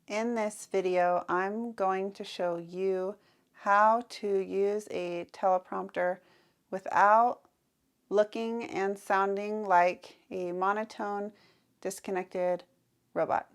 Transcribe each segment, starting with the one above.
In this video, I'm going to show you how to use a teleprompter without looking and sounding like a monotone, disconnected robot.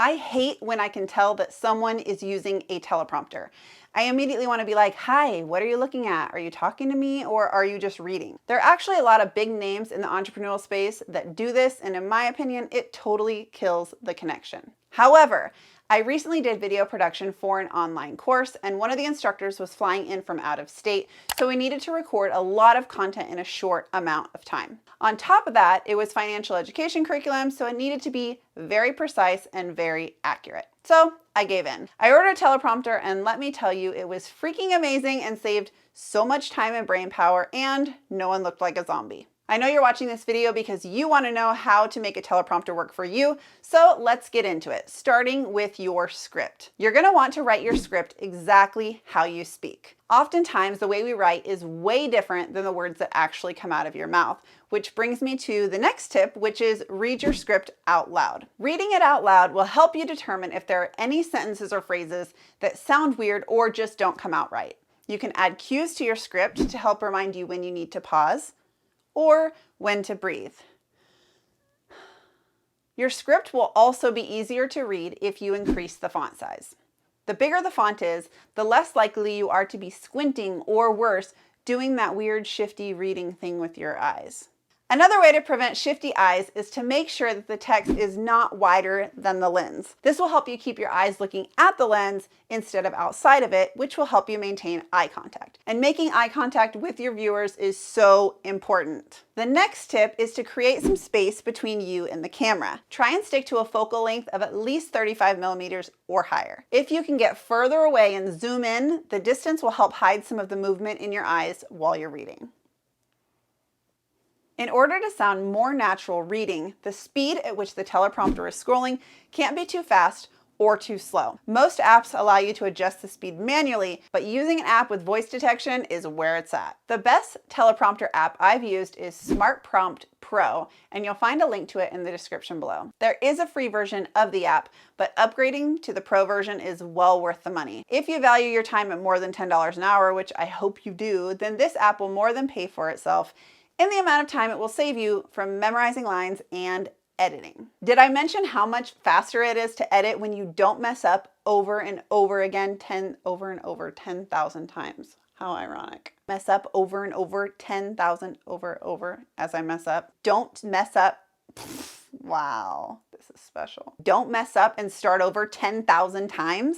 I hate when I can tell that someone is using a teleprompter. I immediately want to be like, hi, what are you looking at? Are you talking to me or are you just reading? There are actually a lot of big names in the entrepreneurial space that do this, and in my opinion, it totally kills the connection. However, I recently did video production for an online course, and one of the instructors was flying in from out of state, so we needed to record a lot of content in a short amount of time. On top of that, it was financial education curriculum, so it needed to be very precise and very accurate. So I gave in. I ordered a teleprompter, and let me tell you, it was freaking amazing and saved so much time and brain power, and no one looked like a zombie. I know you're watching this video because you want to know how to make a teleprompter work for you, so let's get into it, starting with your script. You're going to want to write your script exactly how you speak. Oftentimes, the way we write is way different than the words that actually come out of your mouth, which brings me to the next tip, which is read your script out loud. Reading it out loud will help you determine if there are any sentences or phrases that sound weird or just don't come out right. You can add cues to your script to help remind you when you need to pause or when to breathe. Your script will also be easier to read if you increase the font size. The bigger the font is, the less likely you are to be squinting or worse, doing that weird shifty reading thing with your eyes. Another way to prevent shifty eyes is to make sure that the text is not wider than the lens. This will help you keep your eyes looking at the lens instead of outside of it, which will help you maintain eye contact. And making eye contact with your viewers is so important. The next tip is to create some space between you and the camera. Try and stick to a focal length of at least 35 millimeters or higher. If you can get further away and zoom in, the distance will help hide some of the movement in your eyes while you're reading. In order to sound more natural reading, the speed at which the teleprompter is scrolling can't be too fast or too slow. Most apps allow you to adjust the speed manually, but using an app with voice detection is where it's at. The best teleprompter app I've used is Smart Prompt Pro, and you'll find a link to it in the description below. There is a free version of the app, but upgrading to the Pro version is well worth the money. If you value your time at more than $10 an hour, which I hope you do, then this app will more than pay for itself in the amount of time it will save you from memorizing lines and editing. Did I mention how much faster it is to edit when you don't mess up over and over again, 10,000 times? How ironic. Mess up over and over, 10,000 over as I mess up. Don't mess up. Wow, this is special. Don't mess up and start over 10,000 times.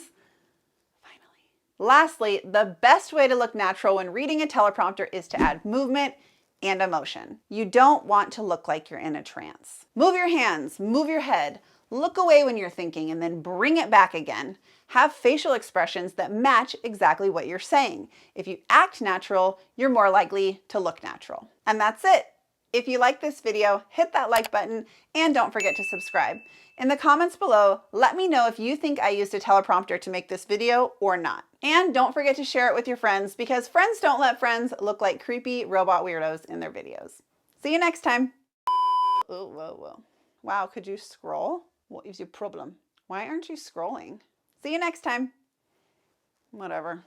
Finally. Lastly, the best way to look natural when reading a teleprompter is to add movement and emotion. You don't want to look like you're in a trance. Move your hands, move your head, look away when you're thinking, and then bring it back again. Have facial expressions that match exactly what you're saying. If you act natural, you're more likely to look natural. And that's it. If you like this video, hit that like button and don't forget to subscribe. In the comments below, let me know if you think I used a teleprompter to make this video or not. And don't forget to share it with your friends because friends don't let friends look like creepy robot weirdos in their videos. See you next time. Oh, whoa. Wow, could you scroll? What is your problem? Why aren't you scrolling? See you next time. Whatever.